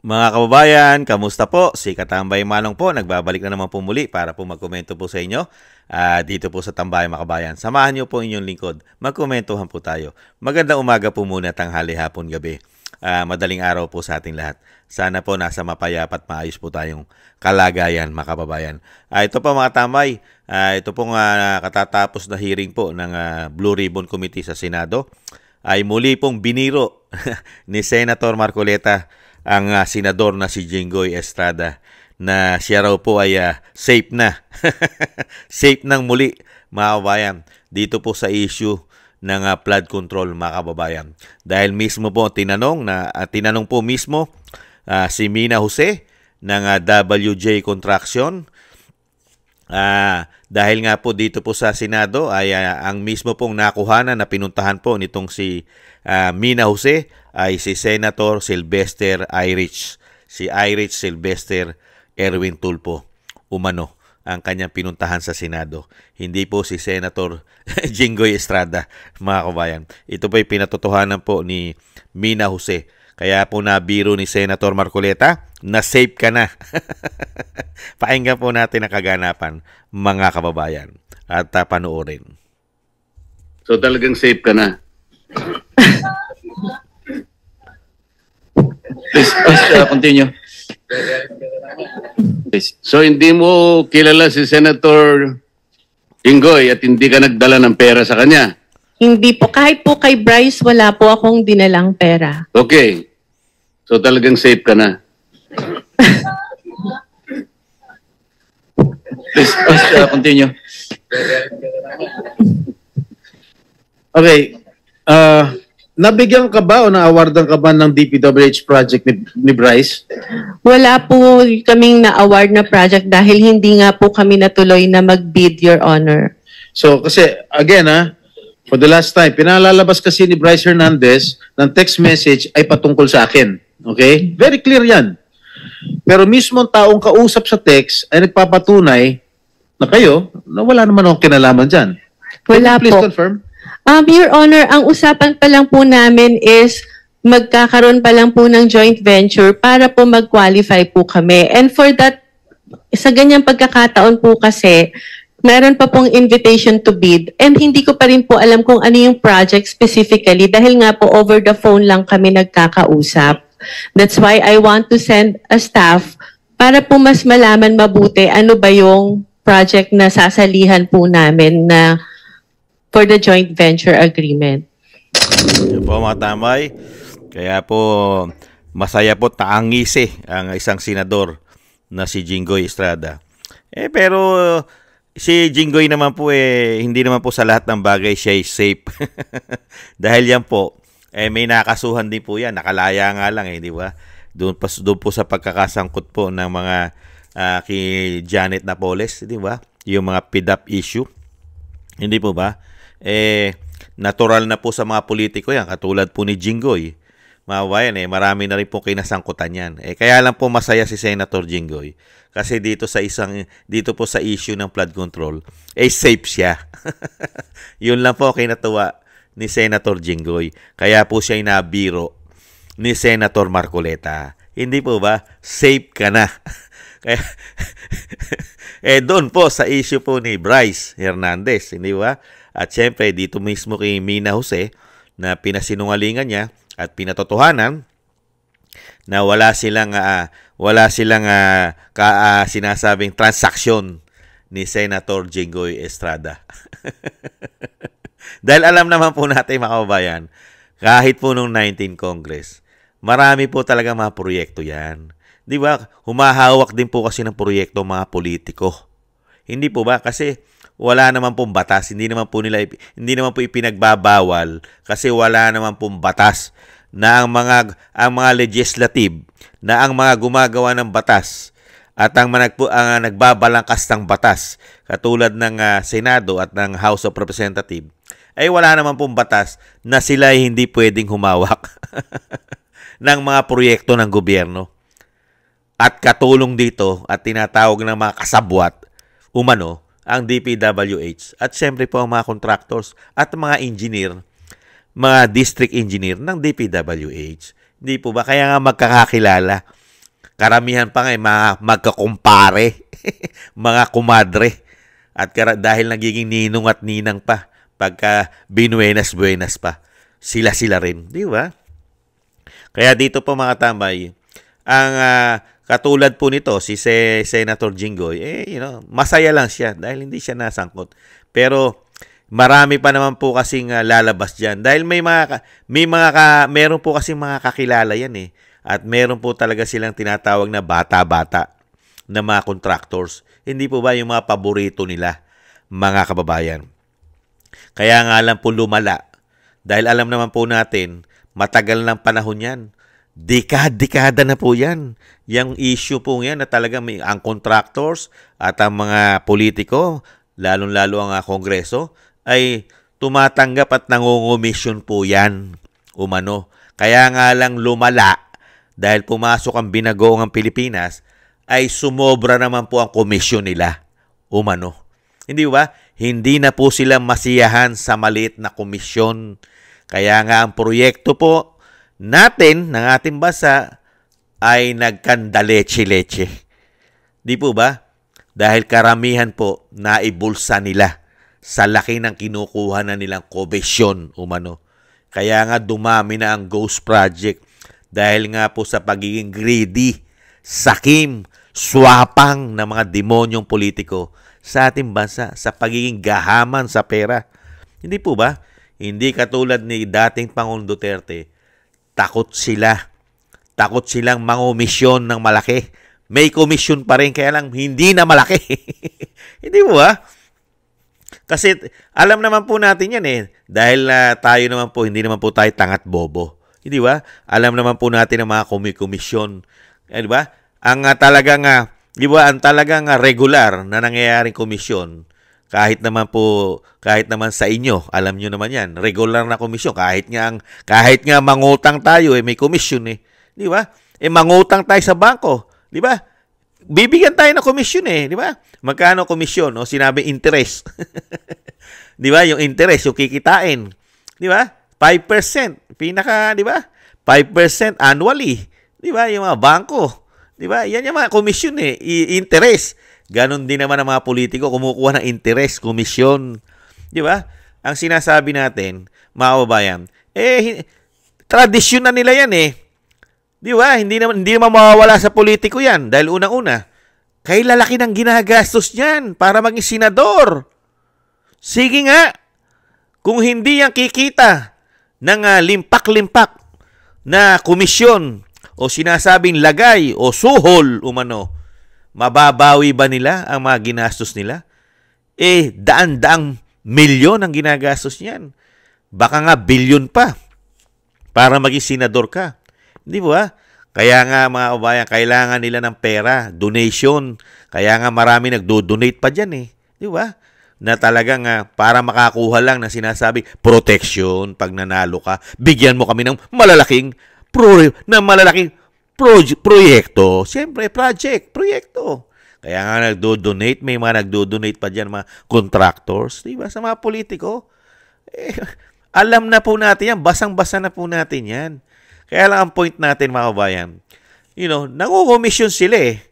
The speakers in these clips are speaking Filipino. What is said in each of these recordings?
Mga kababayan, kamusta po? Si Katambay Manong po, nagbabalik na naman po muli para po magkomento po sa inyo dito po sa Tambayan mga kabayan. Samahan niyo po inyong lingkod, magkomentohan po tayo. Magandang umaga po muna, tanghali, hapon, gabi. Madaling araw po sa ating lahat. Sana po nasa mapayapa at maayos po tayong kalagayan mga kababayan. Ito po mga tambay, ito pong katatapos na hearing po ng Blue Ribbon Committee sa Senado ay muli pong biniro ni Senator Marcoleta ang senador na si Jinggoy Estrada na siya raw po ay safe na. Safe nang muli mga kababayan dito po sa issue ng flood control mga kababayan. Dahil mismo po tinanong po mismo si Mina Jose ng WJ Contraction. Dahil nga po dito po sa Senado ay ang mismo pong nakuhanan na pinuntahan po nitong si Mina Jose ay si Senator Sylvester Irish. Si Irish Sylvester Erwin Tulfo umano ang kanyang pinuntahan sa Senado. Hindi po si Senator Jinggoy Estrada mga kabayan. Ito po ay pinatotohanan po ni Mina Jose. Kaya po nabiro ni Senator Marcoleta na safe ka na. Pakinggan po natin ang kaganapan mga kababayan at panoorin. So talagang safe ka na. Please, continue. Please. So hindi mo kilala si Senator Jinggoy at hindi ka nagdala ng pera sa kanya. Hindi po. Kahit po kay Bryce, wala po akong dinalang pera. Okay. So talagang safe ka na. Please, continue. Okay. Nabigyan ka ba o na-awardan ka ba ng DPWH project ni Bryce? Wala po kaming na-award na project dahil hindi nga po kami natuloy na mag-bid, Your Honor. So, kasi, again for the last time, pinalalabas kasi ni Bryce Hernandez ng text message ay patungkol sa akin. Okay? Very clear yan. Pero mismo ang taong kausap sa text ay nagpapatunay na kayo, na wala naman akong kinalaman dyan. Wala Please po. confirm. Your Honor, ang usapan pa lang po namin is magkakaroon pa lang po ng joint venture para po mag-qualify po kami. And for that, sa ganyang pagkakataon po kasi, meron pa pong invitation to bid and hindi ko pa rin po alam kung ano yung project specifically dahil nga po over the phone lang kami nagkakausap. That's why I want to send a staff para po mas malaman mabuti ano ba yung project na sasalihan po namin na for the joint venture agreement. Yan po mga tambay. Kaya po masaya po taangisi ang isang senador na si Jinggoy Estrada. Pero si Jinggoy naman po hindi naman po sa lahat ng bagay siya safe. Dahil yan po may nakasuhan din po yan. Nakalaya nga lang di ba? Doon po sa pagkakasangkot po ng mga kay Janet Napoles, di ba? Yung mga PDAP issue. Hindi po ba? Natural na po sa mga politiko yan, katulad po ni Jinggoy. Mga kabayan, marami na rin po kinasangkutan yan. Kaya lang po masaya si Senator Jinggoy. Kasi dito po sa issue ng flood control, safe siya. Yun lang po kinatuwa ni Senator Jinggoy. Kaya po siya nabiro ni Senator Marcoleta. Hindi po ba? Safe ka na. Kaya, doon po sa issue po ni Bryce Hernandez, hindi ba? At syempre, dito mismo kay Mina Jose na pinasinungalingan niya at pinatotohanan na wala silang sinasabing transaksyon ni Senator Jinggoy Estrada. Dahil alam naman po natin mga kababayan, kahit po nung 19 Congress, marami po talaga mga proyekto yan. Di ba? Humahawak din po kasi ng proyekto mga politiko. Hindi po ba? Kasi wala naman pong batas, hindi naman po ipinagbabawal kasi wala naman pong batas na ang mga legislative na ang mga gumagawa ng batas at ang nagbabalangkas ng batas katulad ng Senado at ng House of Representatives ay wala naman pong batas na sila ay hindi pwedeng humawak ng mga proyekto ng gobyerno. At katulong dito at tinatawag ng mga kasabwat umano ang DPWH at siyempre po ang mga contractors at mga engineer, mga district engineer ng DPWH. Hindi po ba? Kaya nga magkakakilala karamihan pa nga mga magkakumpare, mga kumadre. At dahil nagiging ninong at ninang pa, pagka binuenas-buenas pa, sila-sila rin. Di ba? Kaya dito po mga tambay, ang katulad po nito, si Senator Jinggoy, masaya lang siya dahil hindi siya nasangkot. Pero marami pa naman po kasing lalabas dyan. Dahil meron po kasing mga kakilala yan eh. At meron po talaga silang tinatawag na bata-bata na mga contractors. Hindi po ba yung mga paborito nila, mga kababayan? Kaya nga lang po lumala. Dahil alam naman po natin, matagal ng panahon yan. Dekada na po yan. Yung issue po yan na talagang ang contractors at ang mga politiko, lalong-lalo ang Kongreso, ay tumatanggap at nangungumisyon po yan, umano. Kaya nga lang lumala, dahil pumasok ang binagoong Pilipinas, ay sumobra naman po ang komisyon nila, umano. Hindi ba? Hindi na po sila masiyahan sa maliit na komisyon. Kaya nga ang proyekto po natin, ng ating bansa, ay nagkandaleche-leche. Di po ba? Dahil karamihan po naibulsa nila sa laki ng kinukuha na nilang komisyon, umano. Kaya nga dumami na ang ghost project dahil nga po sa pagiging greedy, sakim, swapang ng mga demonyong politiko sa ating bansa, sa pagiging gahaman sa pera. Hindi po ba? Hindi katulad ni dating Pangulong Duterte, takot sila. Takot silang mangomisyon ng malaki. May komisyon pa rin, kaya lang hindi na malaki. Hindi po ba? Kasi alam naman po natin yan eh. Dahil tayo naman po, hindi naman po tayo tangat bobo. Hindi ba? Alam naman po natin ang mga komisyon. Di ba? Ang talagang regular na nangyayaring komisyon, kahit naman sa inyo, alam nyo naman yan, regular na komisyon, kahit nga mangutang tayo, may komisyon eh. Di ba? Mangutang tayo sa bangko. Di ba? Bibigyan tayo ng komisyon eh. Di ba? Magkano komisyon? O sinabi interest. Di ba? Yung interest, yung kikitain. Di ba? 5%. Di ba? 5% annually. Di ba? Yung mga bangko. Di ba? Yan yung mga komisyon eh. Interest. Ganon din naman ang mga politiko, kumukuha ng interest, komisyon. Di ba? Ang sinasabi natin, mga kababayan, tradisyon na nila yan eh. Di ba? Hindi naman mawawala sa politiko yan. Dahil unang-una, kay lalaki ng ginagastos niyan para maging senador. Sige nga, kung hindi yan kikita ng limpak-limpak na komisyon o sinasabing lagay o suhol umano, mababawi ba nila ang mga ginastos nila? Daan-daang milyon ang ginagastos niyan. Baka nga bilyon pa para maging senador ka. Hindi ba? Kaya nga mga kabayan, kailangan nila ng pera, donation. Kaya nga marami nagdo-donate pa dyan eh. Di ba? Na talagang para makakuha lang na sinasabi, protection pag nanalo ka. Bigyan mo kami ng malalaking proyekto. Siyempre, proyekto. Kaya nga nagdo-donate, may mga nagdo-donate pa dyan mga contractors. Di ba? Sa mga politiko. Alam na po natin yan. Basang-basa na po natin yan. Kaya lang ang point natin mga kabayan, nangungumisyon sila eh.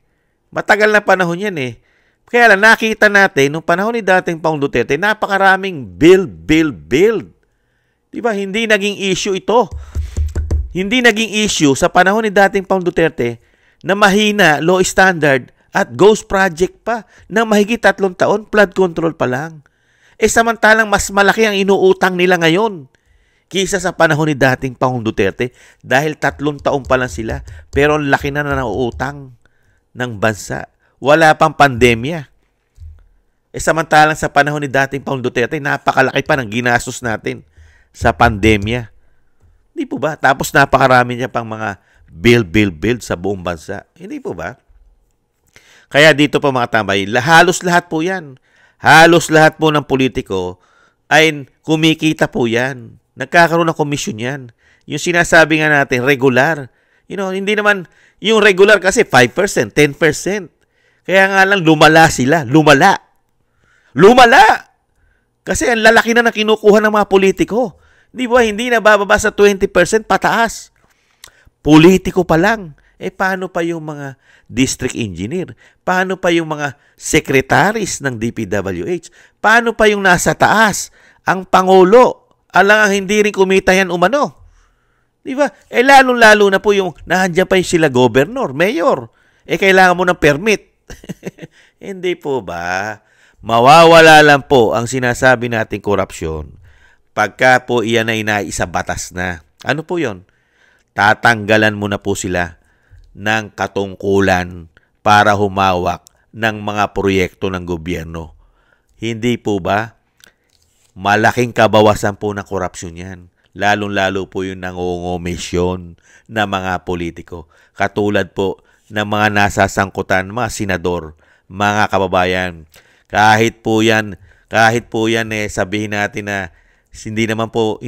Matagal na panahon yan eh. Kaya lang nakita natin, nung panahon ni dating Pangulong Duterte, napakaraming build. Diba? Hindi naging issue ito. Hindi naging issue sa panahon ni dating Pangulong Duterte na mahina, low standard at ghost project pa na mahigit 3 taon, flood control pa lang. Samantalang mas malaki ang inuutang nila ngayon kisa sa panahon ni dating Pangulong Duterte dahil 3 taon pa lang sila pero ang laki na nauutang ng bansa. Wala pang pandemya. Samantalang sa panahon ni dating Pangulong Duterte, napakalaki pa ng ginastos natin sa pandemya. Hindi po ba? Tapos napakarami niya pang mga build sa buong bansa. Hindi po ba? Kaya dito po mga tambay, halos lahat po yan. Halos lahat po ng politiko ay kumikita po yan. Nagkakaroon ng komisyon yan. Yung sinasabi nga natin, regular. Hindi naman, yung regular kasi 5%, 10%. Kaya nga lang, lumala sila. Lumala! Kasi ang lalaki na kinukuha ng mga politiko. Di ba? Hindi na bababa sa 20% pataas. Politiko pa lang. Paano pa yung mga district engineer? Paano pa yung mga secretaries ng DPWH? Paano pa yung nasa taas? Ang Pangulo? Alang hindi rin kumita yan umano. Di ba? Lalo-lalo na po yung nandiyan pa yung sila governor, mayor. Kailangan mo ng permit. Hindi po ba? Mawawala lang po ang sinasabi nating korupsyon pagka po iyan ay naisa batas na. Ano po yon? Tatanggalan mo na po sila ng katungkulan para humawak ng mga proyekto ng gobyerno. Hindi po ba? Malaking kabawasan po ng korupsyon yan. Lalong-lalo po yung nangungomisyon na mga politiko. Katulad po ng mga nasasangkutan, mga senador, mga kababayan. Kahit po yan sabihin natin na hindi naman po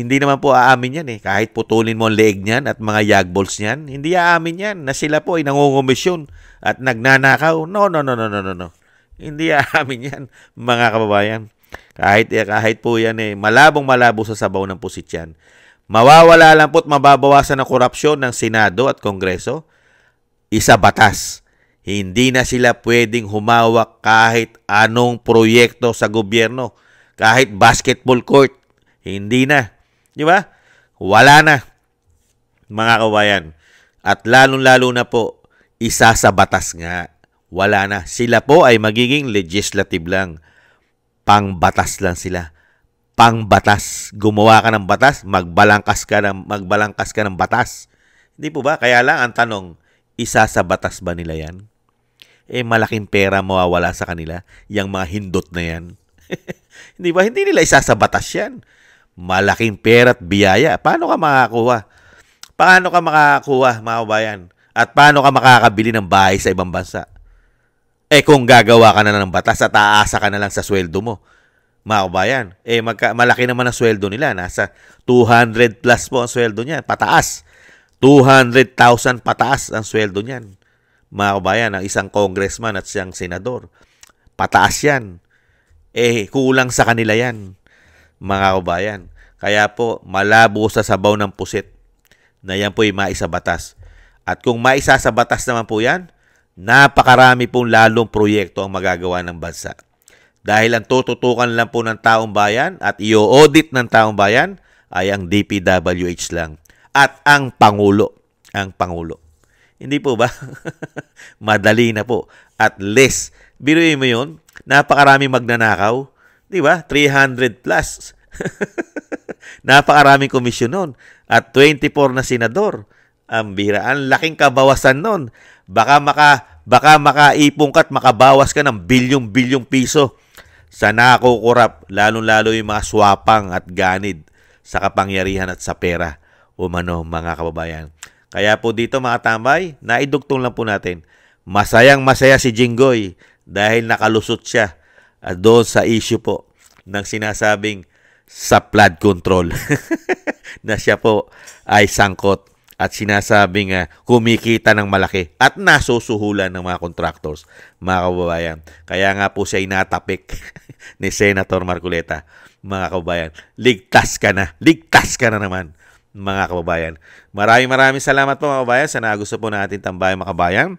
aamin yan Kahit putulin mo ang leeg niyan at mga yagballs niyan, hindi aamin yan na sila po ay nangungomisyon at nagnanakaw. No. Hindi aamin yan, mga kababayan. Kahit po yan malabong-malabo sa sabaw ng pusit yan. Mawawala lang po at mababawasan ang korupsyon ng Senado at Kongreso. Isa batas. Hindi na sila pwedeng humawak kahit anong proyekto sa gobyerno. Kahit basketball court. Hindi na. Di ba? Wala na. Mga kabayan. At lalong-lalo na po, isa sa batas nga. Wala na. Sila po ay magiging legislative lang. Pangbatas lang sila. Pangbatas. Gumawa ka ng batas, magbalangkas ka ng batas. Hindi po ba? Kaya lang ang tanong, isa sa batas ba nila yan? Malaking pera mawawala sa kanila, yung mga hindot na yan. Hindi ba? Hindi nila isa sa batas yan. Malaking pera at biyaya. Paano ka makakakuha? Mga kabayan? At paano ka makakabili ng bahay sa ibang bansa? Kung gagawa ka na ng batas at aasa ka na lang sa sweldo mo, mga kabayan, malaki naman ang sweldo nila. Nasa 200 plus po ang sweldo niyan. Pataas. 200,000 pataas ang sweldo niyan. Mga kabayan, ang isang congressman at siyang senador. Pataas yan. Kulang sa kanila yan, mga kabayan. Kaya po, malabo sa sabaw ng pusit na yan po ay maisa batas. At kung maisa sa batas naman po yan, napakarami pong lalong proyekto ang magagawa ng bansa. Dahil ang tututukan lang po ng taong bayan at i-audit ng taong bayan ay ang DPWH lang. At ang Pangulo. Ang Pangulo. Hindi po ba? Madali na po. At least, biruin mo yun, napakarami magnanakaw. Di ba? 300 plus. Napakaraming komisyon nun. At 24 na senador. Ang bira. Ang laking kabawasan nun. Baka makaipong ka at makabawas ka ng bilyong-bilyong piso sa nakukurap, lalong-lalo yung mga swapang at ganid sa kapangyarihan at sa pera. Mga kababayan. Kaya po dito mga tambay, naidugtong lang po natin. Masayang-masaya si Jinggoy dahil nakalusot siya doon sa issue po ng sinasabing sa flood control na siya po ay sangkot at sinasabing kumikita ng malaki at nasusuhulan ng mga contractors, mga kababayan. Kaya nga po siya inatapik ni Senator Marcoleta, mga kababayan. Ligtas ka na naman, mga kababayan. Maraming salamat po, mga kababayan, sa nagusto po natin tambayan, mga kababayan,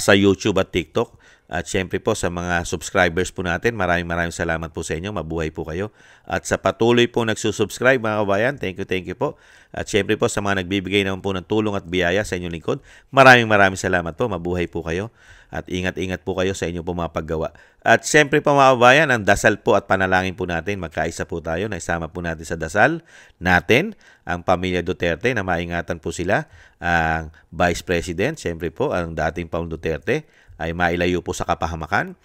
sa YouTube at TikTok. At syempre po sa mga subscribers po natin, maraming salamat po sa inyo. Mabuhay po kayo. At sa patuloy po nagsusubscribe, mga kabayan, thank you po. At syempre po sa mga nagbibigay naman po ng tulong at biyaya sa inyong lingkod, maraming salamat po. Mabuhay po kayo. At ingat po kayo sa inyong po mga paggawa. At syempre po, mga kabayan, ang dasal po at panalangin po natin, magkaisa po tayo, naisama po natin sa dasal natin ang pamilya Duterte na maingatan po sila, ang Vice President, syempre po ang dating Pangulong Duterte ay mailayo po sa kapahamakan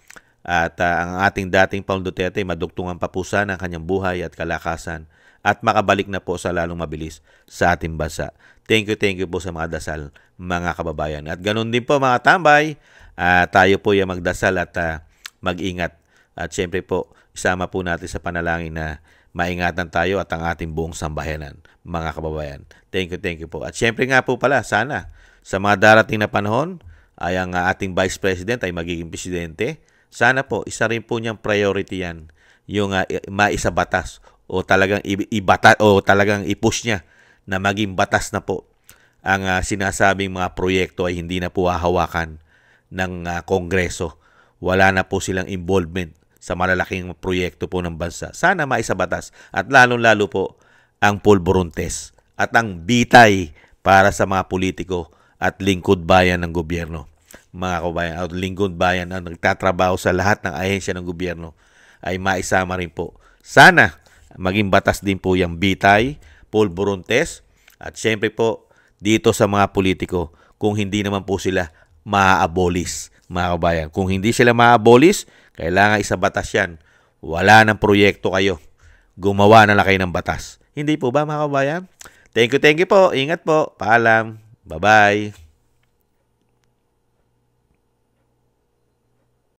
at ang ating dating Pangulong Duterte madugtungan pa po sana ang kanyang buhay at kalakasan at makabalik na po sa lalong mabilis sa ating bansa. Thank you po sa mga dasal, mga kababayan. At ganun din po, mga tambay, tayo po yung magdasal at mag-ingat. At syempre po, isama po natin sa panalangin na maingatan tayo at ang ating buong sambayanan, mga kababayan. Thank you po. At syempre nga po pala, sana sa mga darating na panahon ay ang ating Vice President ay magiging presidente. Sana po, isa rin po niyang priority yan, yung maisabatas o talagang talagang i-push niya na maging batas na po ang sinasabing mga proyekto ay hindi na po hahawakan ng Kongreso. Wala na po silang involvement sa malalaking proyekto po ng bansa. Sana maisabatas at lalong-lalo po ang pulburon test at ang bitay para sa mga politiko at lingkod bayan ng gobyerno. Mga kabayan, at lingkod bayan na nagtatrabaho sa lahat ng ahensya ng gobyerno ay maisama rin po. Sana maging batas din po yung bitay, pulburon test at syempre po dito sa mga politiko kung hindi naman po sila maa-abolish, mga kabayan. Kung hindi sila maa-abolish, kailangan isabatas yan. Wala ng proyekto kayo. Gumawa na lang kayo ng batas. Hindi po ba, mga kabayan? Thank you po. Ingat po. Paalam. Bye-bye.